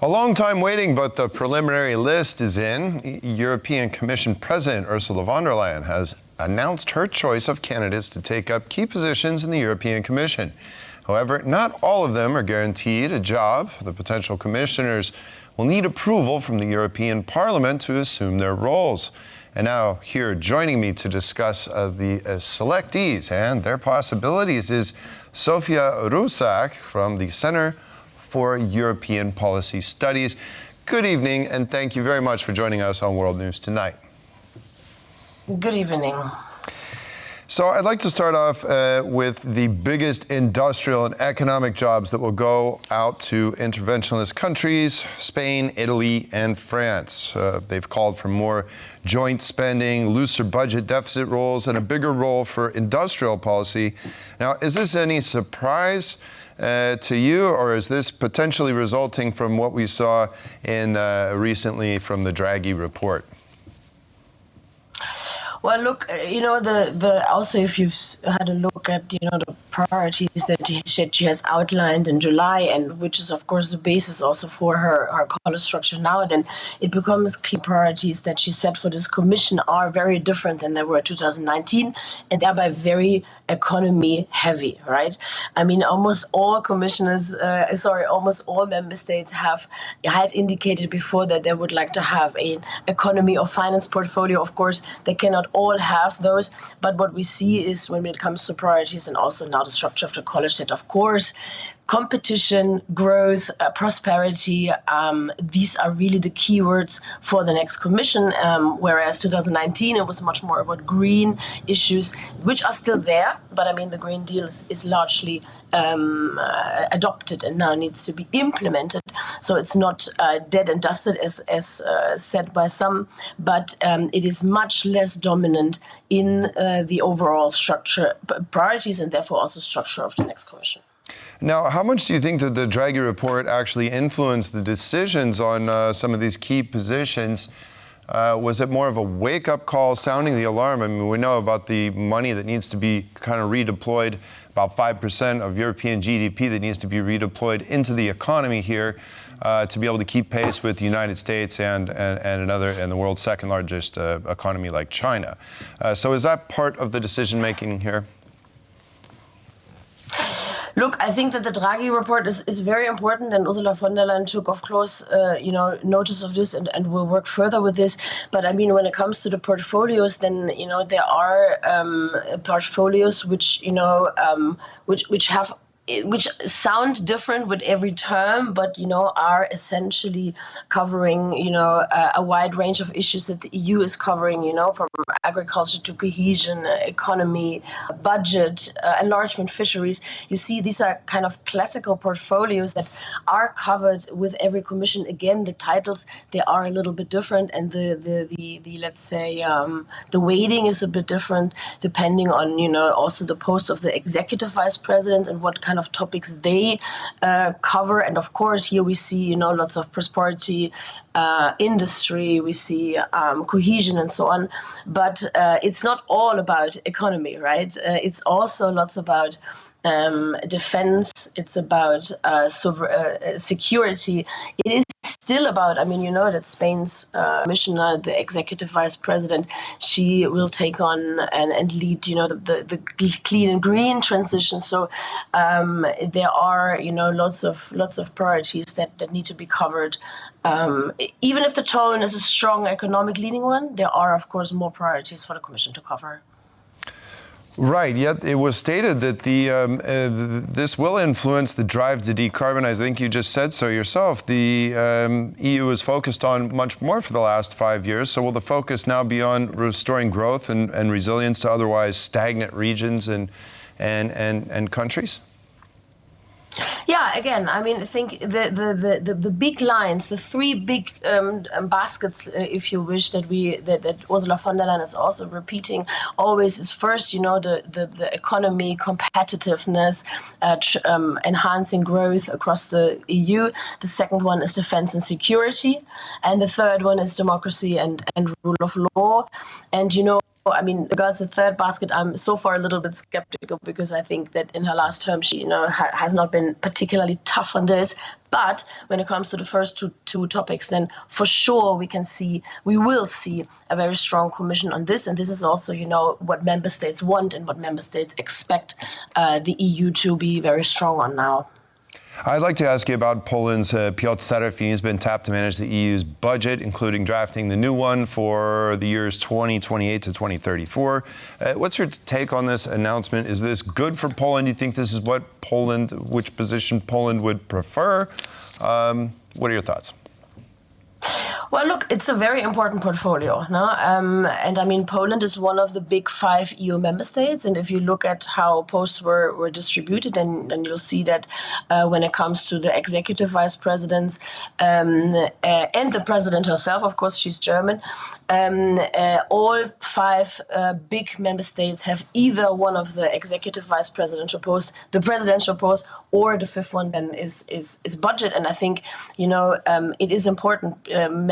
A long time waiting, but the preliminary list is in. European Commission President Ursula von der Leyen has announced her choice of candidates to take up key positions in the European Commission. However, not all of them are guaranteed a job. The potential commissioners will need approval from the European Parliament to assume their roles. And now, here joining me to discuss the selectees and their possibilities is Sophia Russack from the Center for European Policy Studies. Good evening, and thank you very much for joining us on World News Tonight. Good evening. So I'd like to start off with the biggest industrial and economic jobs that will go out to interventionist countries, Spain, Italy, and France. They've called for more joint spending, looser budget deficit rules, and a bigger role for industrial policy. Now, is this any surprise to you, or is this potentially resulting from what we saw in recently from the Draghi report? Well, look, also if you've had a look at, the priorities that she has outlined in July, and which is, of course, the basis also for her color structure now, then it becomes clear priorities that she set for this commission are very different than they were in 2019, and thereby very economy heavy, right? I mean, almost all almost all member states had indicated before that they would like to have an economy or finance portfolio. Of course, they cannot all have those, but what we see is when it comes to priorities and also now the structure of the college, that of course competition, growth, prosperity, these are really the keywords for the next commission, whereas 2019 it was much more about green issues, which are still there, but I mean the Green Deal is largely adopted and now needs to be implemented, so it's not dead and dusted as said by some, but it is much less dominant in the overall structure, priorities, and therefore also structure of the next commission. Now, how much do you think that the Draghi report actually influenced the decisions on some of these key positions? Was it more of a wake-up call, sounding the alarm? I mean, we know about the money that needs to be kind of redeployed, about 5% of European GDP that needs to be redeployed into the economy here to be able to keep pace with the United States and the world's second largest economy like China. So is that part of the decision-making here? Look, I think that the Draghi report is very important, and Ursula von der Leyen took, of course, notice of this and will work further with this. But I mean, when it comes to the portfolios, then there are portfolios which which sound different with every term, but are essentially covering a wide range of issues that the EU is covering, from agriculture to cohesion, economy, budget, enlargement, fisheries. You see, these are kind of classical portfolios that are covered with every commission. Again, the titles, they are a little bit different, and the let's say the weighting is a bit different depending on also the post of the executive vice president and what kind of topics they cover. And of course, here we see lots of prosperity, industry, we see cohesion and so on. But it's not all about economy, right? It's also lots about defense, it's about security. It is still about, that Spain's commissioner, the executive vice president, she will take on and lead, the clean and green transition. So there are, lots of priorities that need to be covered. Even if the tone is a strong economic leading one, there are, of course, more priorities for the Commission to cover. Right, yet it was stated that this will influence the drive to decarbonize. I think you just said so yourself. The EU is focused on much more for the last 5 years. So will the focus now be on restoring growth and resilience to otherwise stagnant regions and countries? Yeah, again, I think the big lines, the three big baskets, if you wish, that Ursula von der Leyen is also repeating always is first, the economy, competitiveness, enhancing growth across the EU. The second one is defense and security, and the third one is democracy and rule of law. And I mean, regards the third basket, I'm so far a little bit skeptical because I think that in her last term, she, has not been particularly tough on this. But when it comes to the first two topics, then for sure we will see a very strong commission on this. And this is also, what member states want and what member states expect the EU to be very strong on now. I'd like to ask you about Poland's Piotr Serafin. He's been tapped to manage the EU's budget, including drafting the new one for the years 2028 to 2034. What's your take on this announcement? Is this good for Poland? Do you think this is which position Poland would prefer? What are your thoughts? Well, look, it's a very important portfolio, no? And I mean, Poland is one of the big 5 EU member states. And if you look at how posts were distributed, then you'll see that when it comes to the executive vice presidents and the president herself, of course, she's German, all 5 big member states have either one of the executive vice presidential posts, the presidential post, or the 5th one then is budget. And I think, it is important.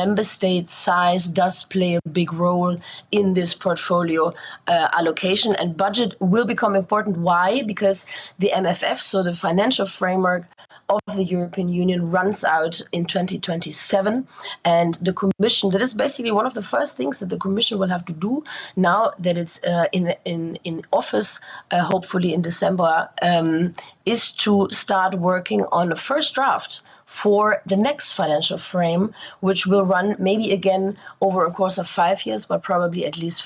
Member state size does play a big role in this portfolio allocation, and budget will become important. Why? Because the MFF, so the financial framework of the European Union, runs out in 2027, and the Commission, that is basically one of the first things that the Commission will have to do now that it's in office, hopefully in December, is to start working on a first draft for the next financial frame, which will run maybe again over a course of 5 years, but probably at least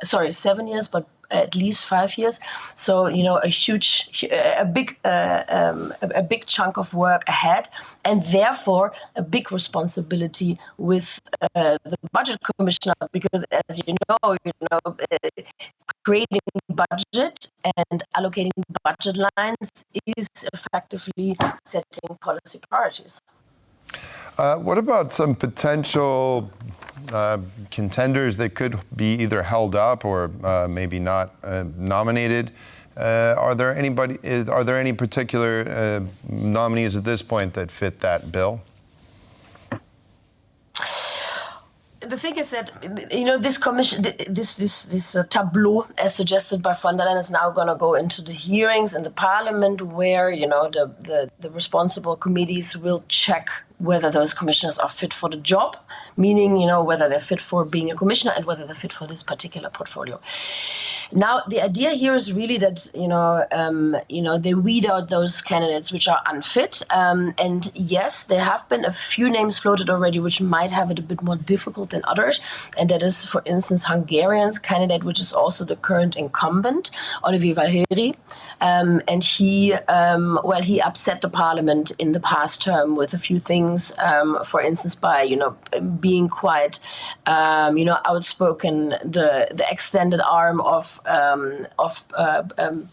7 years, but at least 5 years. So, a big chunk of work ahead, and therefore a big responsibility with the budget commissioner, because as you know, creating budget and allocating budget lines is effectively setting policy priorities. What about some potential contenders that could be either held up or maybe not nominated? Are there any particular nominees at this point that fit that bill? The thing is that, this commission, this tableau, as suggested by von der Leyen, is now going to go into the hearings in the parliament where, the responsible committees will check whether those commissioners are fit for the job, meaning, whether they're fit for being a commissioner and whether they're fit for this particular portfolio. Now, the idea here is really that, they weed out those candidates which are unfit. And yes, there have been a few names floated already which might have it a bit more difficult than others. And that is, for instance, Hungarian's candidate, which is also the current incumbent, Olivier Valheri. And he upset the parliament in the past term with a few things, for instance, by, being quite, outspoken, the extended arm of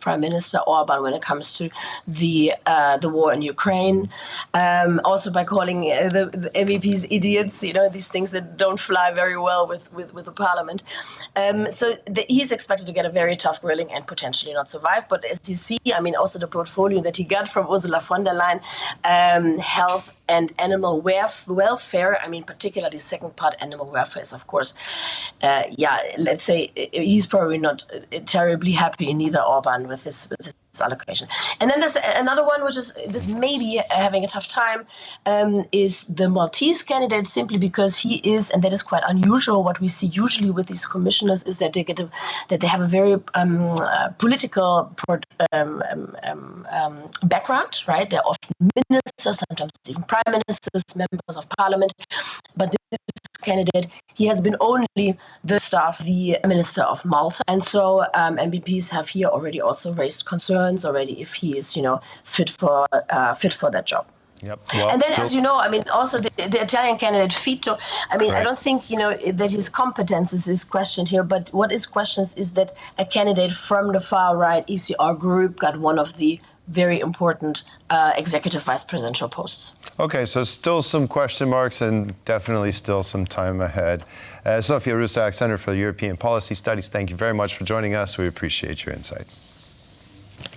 Prime Minister Orban when it comes to the war in Ukraine. Also by calling the MEPs idiots, these things that don't fly very well with the parliament. So he's expected to get a very tough grilling and potentially not survive. But as you see, also the portfolio that he got from Ursula von der Leyen, health and animal welfare, particularly the second part, animal welfare, is, of course, let's say he's probably not terribly happy, neither Orban, with this allocation. And then there's another one which is just maybe having a tough time, is the Maltese candidate, simply because he is, and that is quite unusual. What we see usually with these commissioners is that they have a very political background, right? They're often ministers, sometimes even prime ministers, members of parliament. But this candidate, he has been only the minister of Malta, and so MPs have here already also raised concerns already if he is, fit for that job. Yep. Well, and then, as you know, also the Italian candidate Fitto. Right. I don't think that his competences is questioned here, but what is questioned is that a candidate from the far right ECR group got one of the very important executive vice presidential posts. Okay, so still some question marks and definitely still some time ahead. Sophia Russack, Center for European Policy Studies, thank you very much for joining us. We appreciate your insight.